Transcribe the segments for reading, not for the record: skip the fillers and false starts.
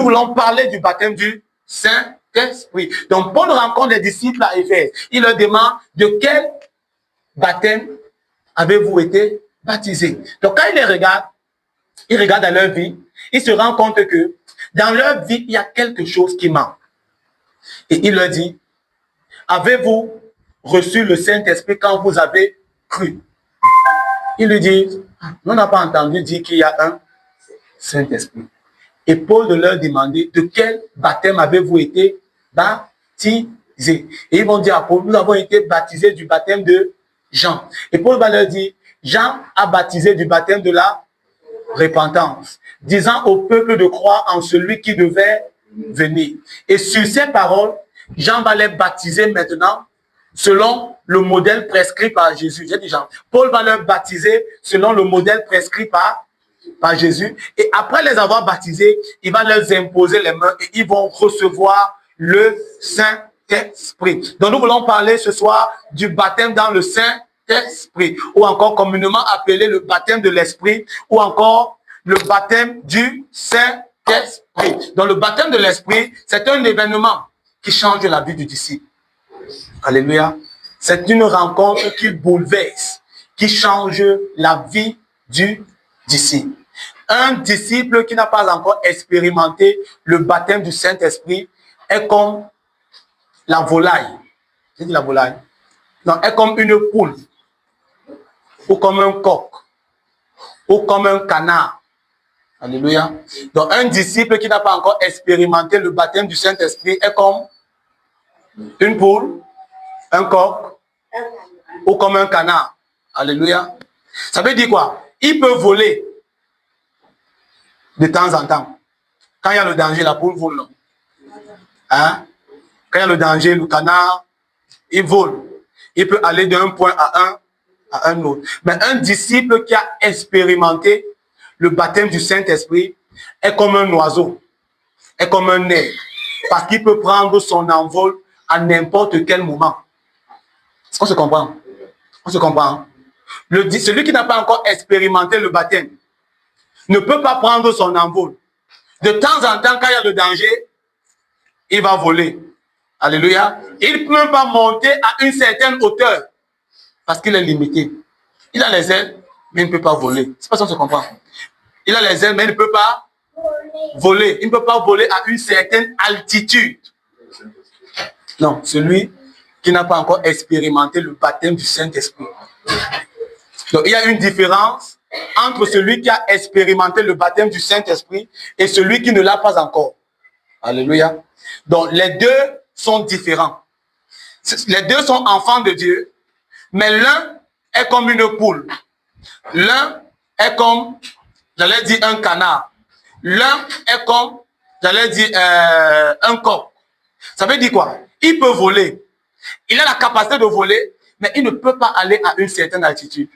voulons parler du baptême du Saint-Esprit. Donc, Paul rencontre les disciples à Éphèse. Il leur demande de quel baptême avez-vous été baptisés. Donc, quand il les regarde, il regarde dans leur vie, il se rend compte que dans leur vie, il y a quelque chose qui manque. Et il leur dit, avez-vous reçu le Saint-Esprit quand vous avez cru? Il lui dit, on n'a pas entendu dire qu'il y a un Saint-Esprit. Et Paul de leur demander, de quel baptême avez-vous été baptisés? Et ils vont dire à Paul, nous avons été baptisés du baptême de Jean. Et Paul va leur dire, Jean a baptisé du baptême de la repentance, disant au peuple de croire en celui qui devait venir. Et sur ces paroles, Jean va les baptiser maintenant selon le modèle prescrit par Jésus. J'ai dit Jean. Paul va leur baptiser selon le modèle prescrit par Jésus. Et après les avoir baptisés, il va leur imposer les mains et ils vont recevoir le Saint-Esprit. Donc nous voulons parler ce soir du baptême dans le Saint-Esprit, ou encore communément appelé le baptême de l'Esprit, ou encore le baptême du Saint-Esprit. Donc le baptême de l'Esprit, c'est un événement qui change la vie du disciple. Alléluia. C'est une rencontre qui bouleverse, qui change la vie du disciple. Un disciple qui n'a pas encore expérimenté le baptême du Saint-Esprit est comme la volaille. J'ai dit la volaille. Non, est comme une poule, ou comme un coq, ou comme un canard. Alléluia. Donc un disciple qui n'a pas encore expérimenté le baptême du Saint-Esprit est comme une poule, un coq, ou comme un canard. Alléluia. Ça veut dire quoi? Il peut voler de temps en temps. Quand il y a le danger, la poule vole. Hein? Quand il y a le danger, le canard, il vole. Il peut aller d'un point à un autre. Mais un disciple qui a expérimenté le baptême du Saint-Esprit est comme un oiseau, est comme un aigle, parce qu'il peut prendre son envol à n'importe quel moment. Est-ce qu'on se comprend? On se comprend. Celui qui n'a pas encore expérimenté le baptême ne peut pas prendre son envol. De temps en temps, quand il y a le danger, il va voler. Alléluia. Il ne peut même pas monter à une certaine hauteur parce qu'il est limité. Il a les ailes, mais il ne peut pas voler. C'est pas ça qu'on se comprend. Il a les ailes, mais il ne peut pas voler. Il ne peut pas voler à une certaine altitude. Non, celui qui n'a pas encore expérimenté le baptême du Saint-Esprit. Donc, il y a une différence entre celui qui a expérimenté le baptême du Saint-Esprit et celui qui ne l'a pas encore. Alléluia. Donc, les deux sont différents. Les deux sont enfants de Dieu, mais l'un est comme une poule. L'un est comme, j'allais dire, un canard. L'un est comme, j'allais dire, un coq. Ça veut dire quoi? Il peut voler. Il a la capacité de voler, mais il ne peut pas aller à une certaine altitude.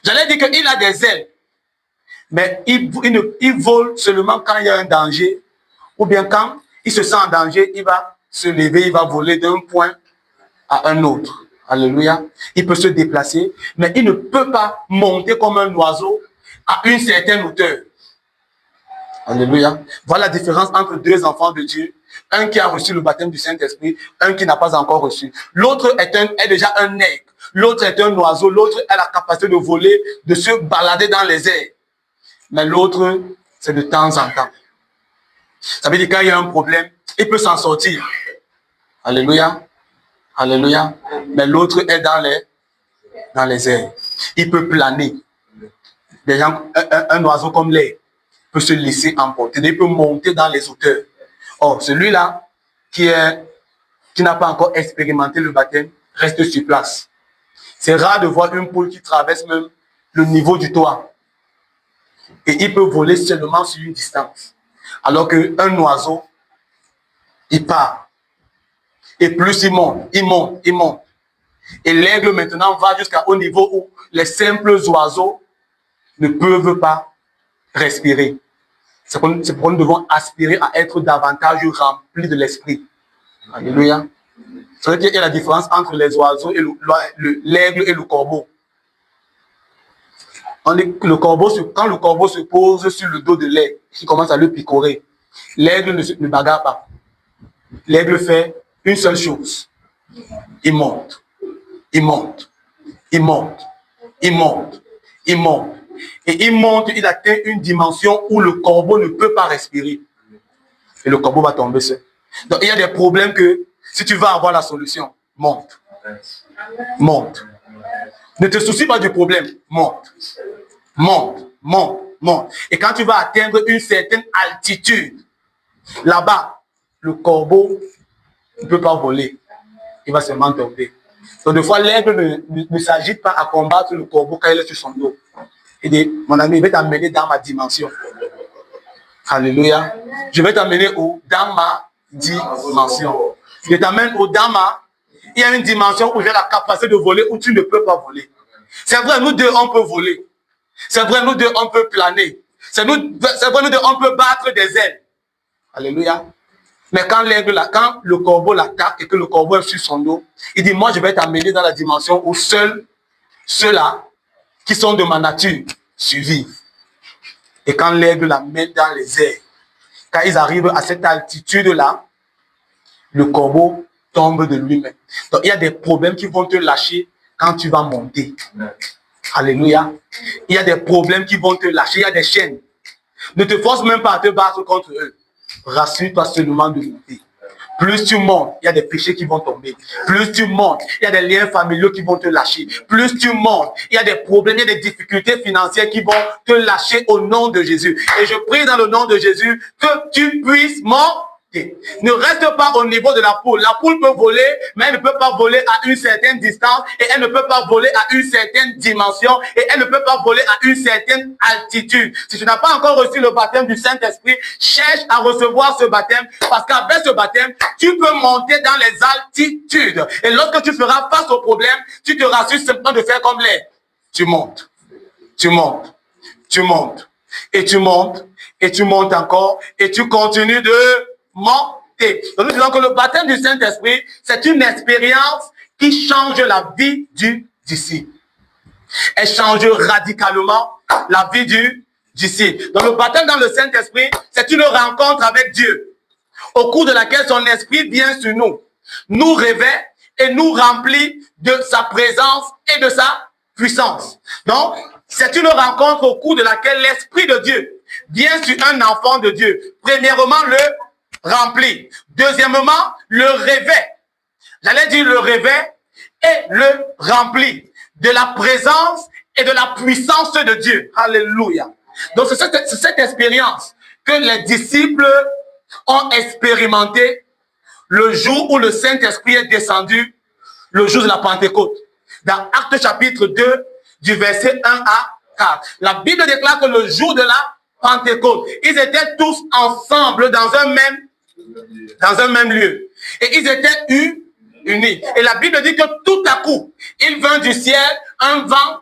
J'allais dire qu'il a des ailes, mais il vole seulement quand il y a un danger, ou bien quand il se sent en danger, il va se lever, il va voler d'un point à un autre. Alléluia. Il peut se déplacer, mais il ne peut pas monter comme un oiseau à une certaine hauteur. Alléluia. Voilà la différence entre deux enfants de Dieu. Un qui a reçu le baptême du Saint-Esprit, un qui n'a pas encore reçu. L'autre est déjà un aigle. L'autre est un oiseau. L'autre a la capacité de voler, de se balader dans les airs. Mais l'autre, c'est de temps en temps. Ça veut dire qu'il y a un problème, il peut s'en sortir. Alléluia. Alléluia. Mais l'autre est dans les airs. Il peut planer. Des gens, un oiseau comme l'aigle peut se laisser emporter. Il peut monter dans les hauteurs. Or, celui-là qui n'a pas encore expérimenté le baptême reste sur place. C'est rare de voir une poule qui traverse même le niveau du toit. Et il peut voler seulement sur une distance. Alors qu'un oiseau, il part. Et plus il monte, il monte, il monte. Et l'aigle maintenant va jusqu'au niveau où les simples oiseaux ne peuvent pas respirer. C'est pourquoi nous devons aspirer à être davantage remplis de l'esprit. Alléluia. Ça veut dire qu'il y a la différence entre les oiseaux et l'aigle et le corbeau. Quand le corbeau se pose sur le dos de l'aigle, il commence à le picorer. L'aigle ne bagarre pas. L'aigle fait une seule chose. Il monte. Il monte. Il monte. Il monte. Il monte. Et il monte, il atteint une dimension où le corbeau ne peut pas respirer. Et le corbeau va tomber seul. Donc il y a des problèmes que, si tu veux avoir la solution, monte. Monte. Ne te soucie pas du problème. Monte. Monte. Monte. Monte. Et quand tu vas atteindre une certaine altitude, là-bas, le corbeau ne peut pas voler. Il va seulement tomber. Donc, des fois, l'aigle ne s'agite pas à combattre le corbeau quand il est sur son dos. Il dit, mon ami, je vais t'amener dans ma dimension. Alléluia. Je vais t'amener où? Dans ma dimension. Je t'amène où? Dans ma... Il y a une dimension où j'ai la capacité de voler, où tu ne peux pas voler. C'est vrai, nous deux, on peut voler. C'est vrai, nous deux, on peut planer. C'est vrai, nous deux, on peut battre des ailes. Alléluia. Mais quand l'aigle, quand le corbeau l'attaque et que le corbeau est sur son dos, il dit, moi, je vais t'amener dans la dimension où seuls ceux-là qui sont de ma nature survivent. Et quand l'aigle la met dans les airs, quand ils arrivent à cette altitude-là, le corbeau tombe de lui-même. Donc, il y a des problèmes qui vont te lâcher quand tu vas monter. Alléluia. Il y a des problèmes qui vont te lâcher, il y a des chaînes. Ne te force même pas à te battre contre eux. Rassure-toi seulement de monter. Plus tu montes, il y a des péchés qui vont tomber. Plus tu montes, il y a des liens familiaux qui vont te lâcher. Plus tu montes, il y a des problèmes, il y a des difficultés financières qui vont te lâcher au nom de Jésus. Et je prie dans le nom de Jésus que tu puisses monter. Ne reste pas au niveau de la poule. La poule peut voler, mais elle ne peut pas voler à une certaine distance et elle ne peut pas voler à une certaine dimension et elle ne peut pas voler à une certaine altitude. Si tu n'as pas encore reçu le baptême du Saint-Esprit, cherche à recevoir ce baptême parce qu'avec ce baptême, tu peux monter dans les altitudes. Et lorsque tu feras face au problème, tu te rassures simplement de faire comme l'air. Tu montes, tu montes, tu montes et tu montes et tu montes encore et tu continues de monter. Donc nous disons que le baptême du Saint-Esprit, c'est une expérience qui change la vie du disciple. Elle change radicalement la vie du disciple. Donc le baptême dans le Saint-Esprit, c'est une rencontre avec Dieu, au cours de laquelle son esprit vient sur nous, nous révèle et nous remplit de sa présence et de sa puissance. Donc, c'est une rencontre au cours de laquelle l'Esprit de Dieu vient sur un enfant de Dieu. Premièrement, le rempli. Deuxièmement, le réveil. J'allais dire le réveil et le rempli de la présence et de la puissance de Dieu. Alléluia. Donc, c'est cette expérience que les disciples ont expérimenté le jour où le Saint-Esprit est descendu, le jour de la Pentecôte. Dans Actes chapitre 2, du verset 1 à 4. La Bible déclare que le jour de la Pentecôte, ils étaient tous ensemble dans un même lieu. Et ils étaient unis. Et la Bible dit que tout à coup, il vint du ciel un vent,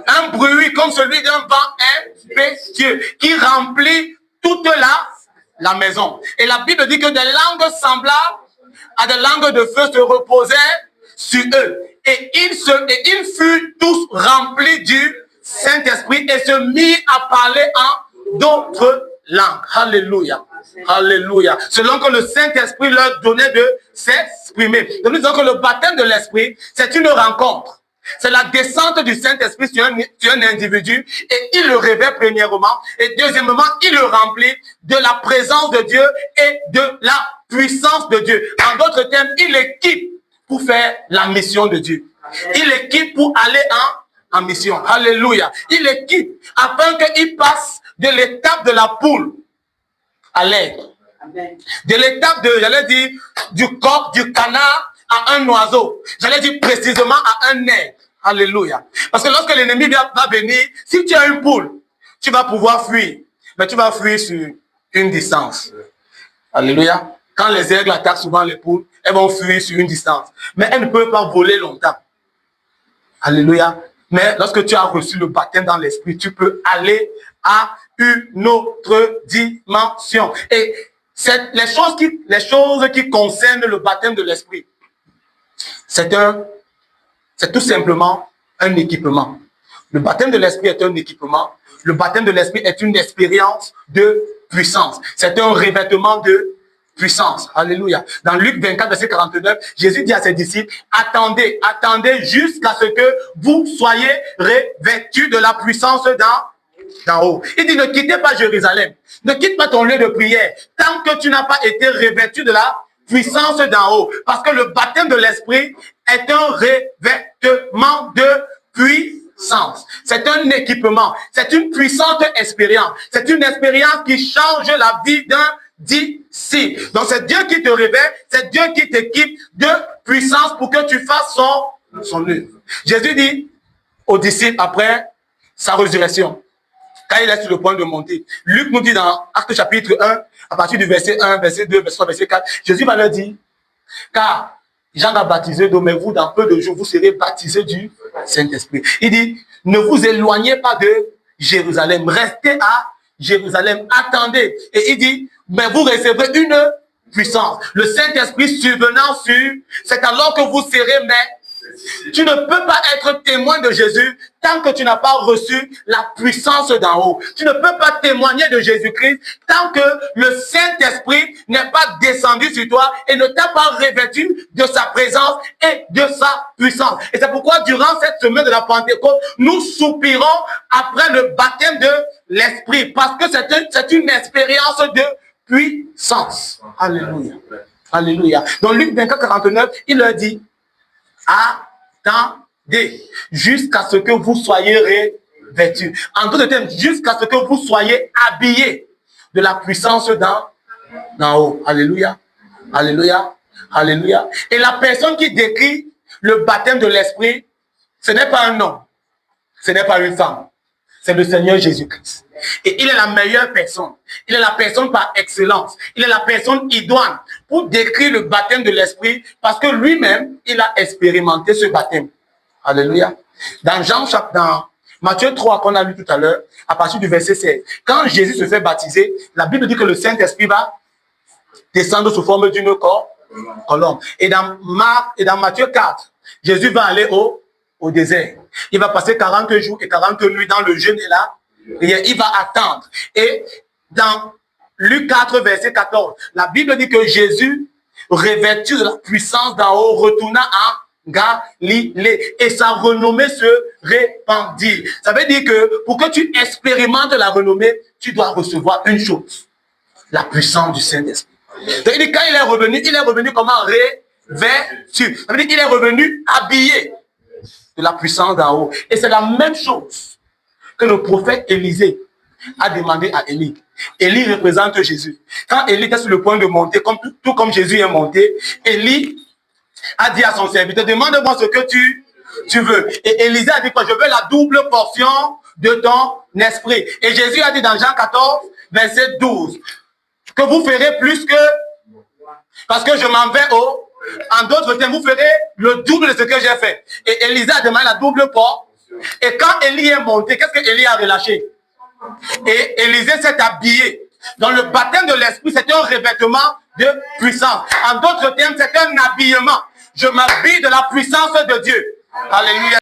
un bruit comme celui d'un vent impétueux qui remplit toute la maison. Et la Bible dit que des langues semblables à des langues de feu se reposaient sur eux. Et ils furent tous remplis du Saint-Esprit et se mirent à parler en d'autres langues. Alléluia. Alléluia. Selon que le Saint-Esprit leur donnait de s'exprimer. Donc nous disons que le baptême de l'Esprit, c'est une rencontre. C'est la descente du Saint-Esprit sur un individu et il le révèle premièrement et deuxièmement, il le remplit de la présence de Dieu et de la puissance de Dieu. En d'autres termes, il l'équipe pour faire la mission de Dieu. Il l'équipe pour aller en mission. Alléluia. Il l'équipe afin qu'il passe de l'étape de la poule à l'aigle. De l'étape de, j'allais dire, du coq, du canard à un oiseau. J'allais dire précisément à un aigle. Alléluia. Parce que lorsque l'ennemi va venir, si tu as une poule, tu vas pouvoir fuir. Mais tu vas fuir sur une distance. Alléluia. Quand les aigles attaquent souvent les poules, elles vont fuir sur une distance. Mais elles ne peuvent pas voler longtemps. Alléluia. Mais lorsque tu as reçu le baptême dans l'esprit, tu peux aller à une autre dimension. Et les choses qui concernent le baptême de l'esprit, c'est tout simplement un équipement. Le baptême de l'esprit est un équipement. Le baptême de l'esprit est une expérience de puissance. C'est un revêtement de puissance. Alléluia. Dans Luc 24, verset 49, Jésus dit à ses disciples, attendez, attendez jusqu'à ce que vous soyez revêtus de la puissance d'en haut. Il dit, ne quittez pas Jérusalem. Ne quitte pas ton lieu de prière tant que tu n'as pas été revêtu de la puissance d'en haut. Parce que le baptême de l'esprit est un revêtement de puissance. C'est un équipement. C'est une puissante expérience. C'est une expérience qui change la vie d'un disciple. Donc c'est Dieu qui te révèle, c'est Dieu qui t'équipe de puissance pour que tu fasses son œuvre. Jésus dit aux disciples après sa résurrection, quand il est sur le point de monter, Luc nous dit dans Actes chapitre 1, à partir du verset 1, verset 2, verset 3, verset 4, Jésus va leur dire, car Jean a baptisé d'eau, mais vous, dans peu de jours, vous serez baptisés du Saint-Esprit. Il dit, ne vous éloignez pas de Jérusalem, restez à Jérusalem, attendez. Et il dit, mais vous recevrez une puissance. Le Saint-Esprit survenant sur, c'est alors que vous serez, mais tu ne peux pas être témoin de Jésus tant que tu n'as pas reçu la puissance d'en haut. Tu ne peux pas témoigner de Jésus-Christ tant que le Saint-Esprit n'est pas descendu sur toi et ne t'a pas revêtu de sa présence et de sa puissance. Et c'est pourquoi durant cette semaine de la Pentecôte, nous soupirons après le baptême de l'Esprit, parce que c'est une expérience de puissance. Alléluia. Alléluia. Dans Luc 24, 49, il leur dit, attendez jusqu'à ce que vous soyez revêtus. En d'autres termes, jusqu'à ce que vous soyez habillés de la puissance d'en haut. Alléluia. Alléluia. Alléluia. Et la personne qui décrit le baptême de l'Esprit, ce n'est pas un homme, ce n'est pas une femme, c'est le Seigneur Jésus-Christ. Et il est la meilleure personne. Il est la personne par excellence. Il est la personne idoine pour décrire le baptême de l'Esprit parce que lui-même, il a expérimenté ce baptême. Alléluia. Dans Matthieu 3, qu'on a lu tout à l'heure, à partir du verset 16, quand Jésus se fait baptiser, la Bible dit que le Saint-Esprit va descendre sous forme d'une colombe. Et dans Matthieu 4, Jésus va aller au désert. Il va passer 40 jours et 40 nuits dans le jeûne et là. Et il va attendre. Et dans Luc 4, verset 14, la Bible dit que Jésus, revêtu de la puissance d'en haut, retourna en Galilée. Et sa renommée se répandit. Ça veut dire que pour que tu expérimentes la renommée, tu dois recevoir une chose. La puissance du Saint-Esprit. Donc il dit, quand il est revenu comment? Revêtu. Ça veut dire qu'il est revenu habillé de la puissance d'en haut. Et c'est la même chose que le prophète Élisée a demandé à Élie. Élie représente Jésus. Quand Élie était sur le point de monter, tout comme Jésus est monté, Élie a dit à son serviteur, demande-moi ce que tu veux. Et Élisée a dit quoi? Je veux la double portion de ton esprit. Et Jésus a dit dans Jean 14, verset 12, que vous ferez plus que, parce que je m'en vais en d'autres termes, vous ferez le double de ce que j'ai fait. Et Élisée a demandé la double portion. Et quand Élie est monté, qu'est-ce que Élie a relâché? Et Élisée s'est habillé. Dans le baptême de l'Esprit, c'est un revêtement de puissance. En d'autres termes, c'est un habillement. Je m'habille de la puissance de Dieu. Alléluia.